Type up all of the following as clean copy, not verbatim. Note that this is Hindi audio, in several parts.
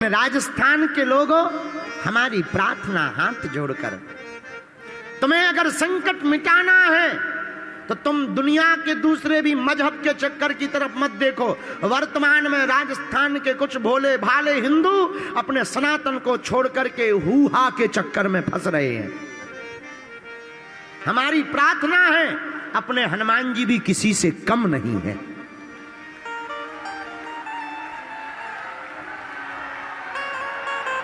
राजस्थान के लोगों, हमारी प्रार्थना हाथ जोड़कर, तुम्हें अगर संकट मिटाना है तो तुम दुनिया के दूसरे भी मजहब के चक्कर की तरफ मत देखो। वर्तमान में राजस्थान के कुछ भोले भाले हिंदू अपने सनातन को छोड़कर के हूहा के चक्कर में फंस रहे हैं। हमारी प्रार्थना है, अपने हनुमान जी भी किसी से कम नहीं है।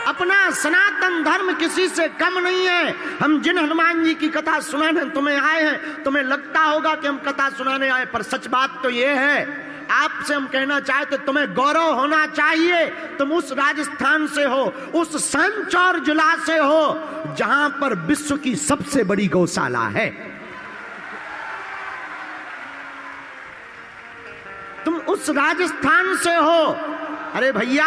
अपना सनातन धर्म किसी से कम नहीं है। हम जिन हनुमान जी की कथा सुनाने तुम्हें आए हैं, तुम्हें लगता होगा कि हम कथा सुनाने आए, पर सच बात तो यह है, आपसे हम कहना चाहते तुम्हें गौरव होना चाहिए। तुम उस राजस्थान से हो, उस सांचौर जिला से हो जहां पर विश्व की सबसे बड़ी गौशाला है। तुम उस राजस्थान से हो। अरे भैया,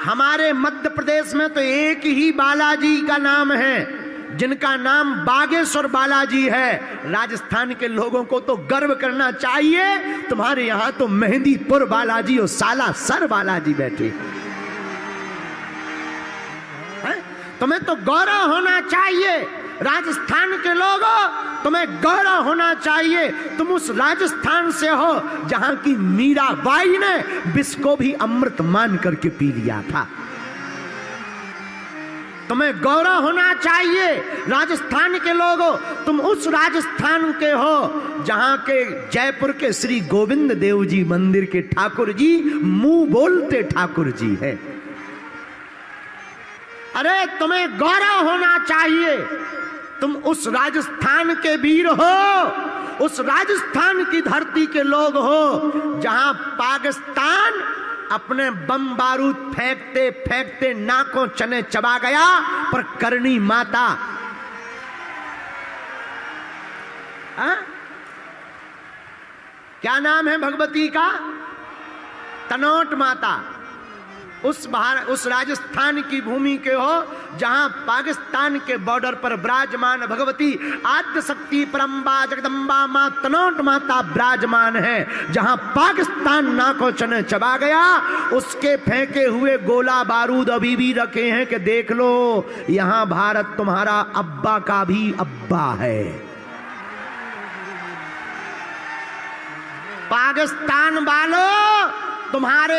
हमारे मध्य प्रदेश में तो एक ही बालाजी का नाम है, जिनका नाम बागेश्वर बालाजी है। राजस्थान के लोगों को तो गर्व करना चाहिए, तुम्हारे यहां तो मेहंदीपुर बालाजी और सालासर बालाजी बैठे हैं। तुम्हें तो गौरव होना चाहिए। राजस्थान के लोगों, तुम्हें गौरव होना चाहिए। तुम उस राजस्थान से हो जहां की मीराबाई ने विष को भी अमृत मान करके पी लिया था। तुम्हें गौरव होना चाहिए। राजस्थान के लोगों, तुम उस राजस्थान के हो जहां के जयपुर के श्री गोविंद देव जी मंदिर के ठाकुर जी मुंह बोलते ठाकुर जी है। अरे तुम्हें गौरव होना चाहिए। तुम उस राजस्थान के वीर हो, उस राजस्थान की धरती के लोग हो जहां पाकिस्तान अपने बम बारूद फेंकते फेंकते नाकों चने चबा गया, पर करनी माता क्या नाम है भगवती का? तनोट माता। उस राजस्थान की भूमि के हो जहां पाकिस्तान के बॉर्डर पर विराजमान भगवती आद्य शक्ति परम्बा जगदम्बा मां तनोट माता विराजमान है। जहां पाकिस्तान नाको चने चबा गया, उसके फेंके हुए गोला बारूद अभी भी रखे हैं कि देख लो, यहां भारत तुम्हारा अब्बा का भी अब्बा है। पाकिस्तान वालों, तुम्हारे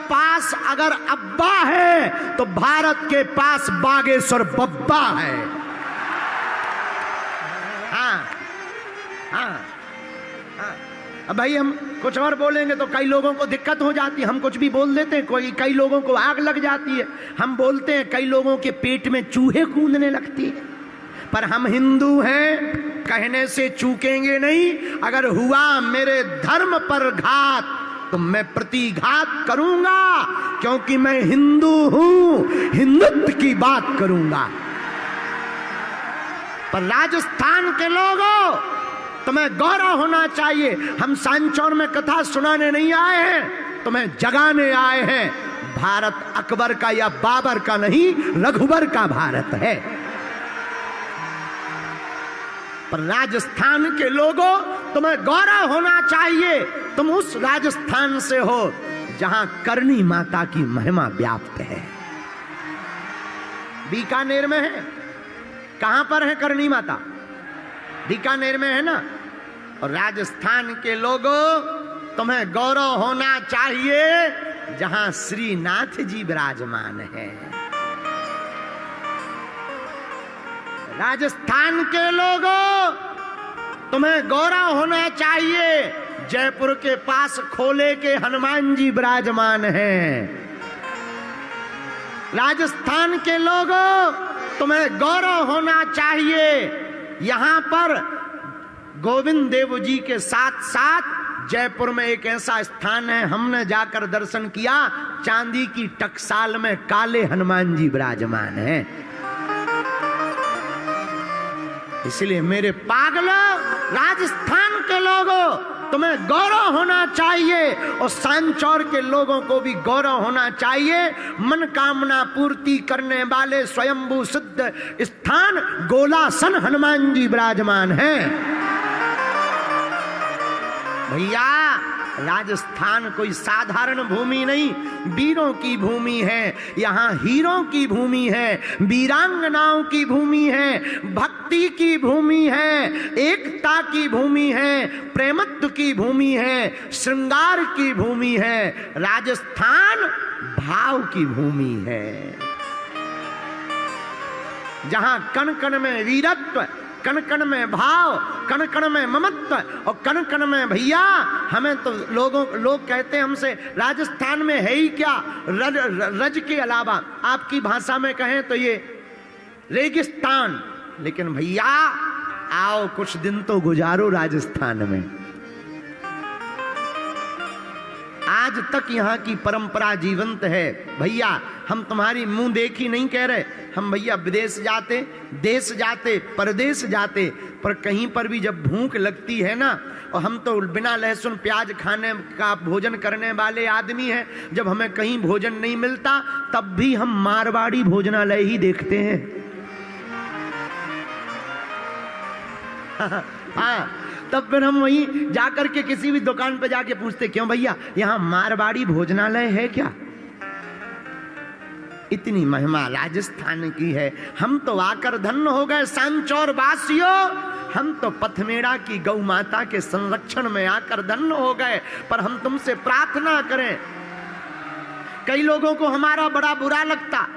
पास अगर अब्बा है तो भारत के पास बागेश्वर बब्बा है। हाँ, हाँ, हाँ। अब भाई हम कुछ और बोलेंगे तो कई लोगों को दिक्कत हो जाती है। हम कुछ भी बोल देते हैं, कई लोगों को आग लग जाती है। हम बोलते हैं, कई लोगों के पेट में चूहे कूदने लगती है। पर हम हिंदू हैं, कहने से चूकेंगे नहीं। अगर हुआ मेरे धर्म पर घात तो मैं प्रतिघात करूंगा, क्योंकि मैं हिंदू हूं, हिंदुत्व की बात करूंगा। पर राजस्थान के लोगों, तुम्हें गौरव होना चाहिए। हम सांचौर में कथा सुनाने नहीं आए हैं, तुम्हें जगाने आए हैं। भारत अकबर का या बाबर का नहीं, रघुबर का भारत है। पर राजस्थान के लोगों, तुम्हें गौरव होना चाहिए। तुम उस राजस्थान से हो जहां करनी माता की महिमा व्याप्त है। बीकानेर में है। कहां पर है करनी माता? बीकानेर में है ना। और राजस्थान के लोगों, तुम्हें गौरव होना चाहिए जहां श्रीनाथ जी विराजमान है। राजस्थान के लोगों, तुम्हें गौरव होना चाहिए, जयपुर के पास खोले के हनुमान जी विराजमान हैं। राजस्थान के लोगों, तुम्हें गौरव होना चाहिए, यहां पर गोविंद देव जी के साथ साथ जयपुर में एक ऐसा स्थान है, हमने जाकर दर्शन किया, चांदी की टकसाल में काले हनुमान जी विराजमान हैं। इसलिए मेरे पागलों, राजस्थान के लोगों, तुम्हें गौरव होना चाहिए। और सांचौर के लोगों को भी गौरव होना चाहिए। मनोकामना पूर्ति करने वाले स्वयंभू सिद्ध स्थान गोलासन हनुमान जी विराजमान हैं। भैया, राजस्थान कोई साधारण भूमि नहीं, वीरों की भूमि है। यहाँ हीरों की भूमि है, वीरांगनाओं की भूमि है, भक्ति की भूमि है, एकता की भूमि है, प्रेमत्व की भूमि है, श्रृंगार की भूमि है। राजस्थान भाव की भूमि है, जहां कण कण में वीरत्व, कण कण में भाव, कण कण में ममत्व और कण कण में भैया। हमें तो लोग कहते हैं हमसे, राजस्थान में है ही क्या रज के अलावा, आपकी भाषा में कहें तो ये रेगिस्तान। लेकिन भैया आओ कुछ दिन तो गुजारो राजस्थान में। आज तक यहाँ की परंपरा जीवंत है भैया। हम तुम्हारी मुंह देखी नहीं कह रहे, हम भैया विदेश जाते, देश जाते, परदेश जाते, पर कहीं पर भी जब भूख लगती है ना, और हम तो बिना लहसुन प्याज खाने का भोजन करने वाले आदमी हैं, जब हमें कहीं भोजन नहीं मिलता तब भी हम मारवाड़ी भोजनालय ही देखते हैं। हाँ, तब फिर हम वहीं जाकर के किसी भी दुकान पर जाके पूछते, क्यों भैया यहाँ मारवाड़ी भोजनालय है क्या? इतनी महिमा राजस्थान की है। हम तो आकर धन्य हो गए सांचौर वासियों, हम तो पथमेड़ा की गौ माता के संरक्षण में आकर धन्य हो गए। पर हम तुमसे प्रार्थना करें, कई लोगों को हमारा बड़ा बुरा लगता,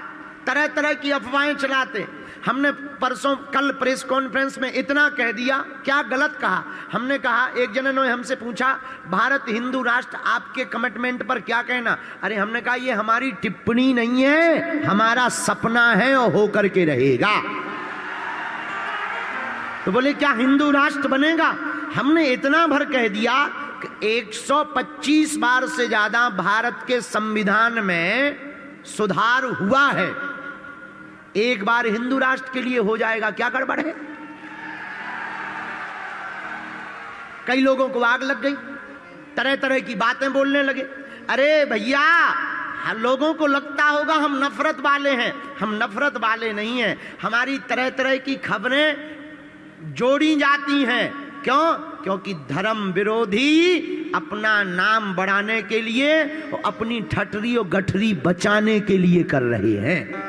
तरह तरह की अफवाहें चलाते। हमने परसों कल प्रेस कॉन्फ्रेंस में इतना कह दिया, क्या गलत कहा? हमने कहा, एक जन ने हमसे पूछा, भारत हिंदू राष्ट्र आपके कमिटमेंट पर क्या कहना? अरे हमने कहा ये हमारी टिप्पणी नहीं है, हमारा सपना है और होकर के रहेगा। तो बोले क्या हिंदू राष्ट्र बनेगा? हमने इतना भर कह दिया कि 125 बार से ज्यादा भारत के संविधान में सुधार हुआ है, एक बार हिंदू राष्ट्र के लिए हो जाएगा, क्या गड़बड़ है? कई लोगों को आग लग गई, तरह तरह की बातें बोलने लगे। अरे भैया, लोगों को लगता होगा हम नफरत वाले हैं, हम नफरत वाले नहीं हैं। हमारी तरह तरह की खबरें जोड़ी जाती हैं। क्यों? क्योंकि धर्म विरोधी अपना नाम बढ़ाने के लिए और अपनी ठटरी और गठरी बचाने के लिए कर रहे हैं।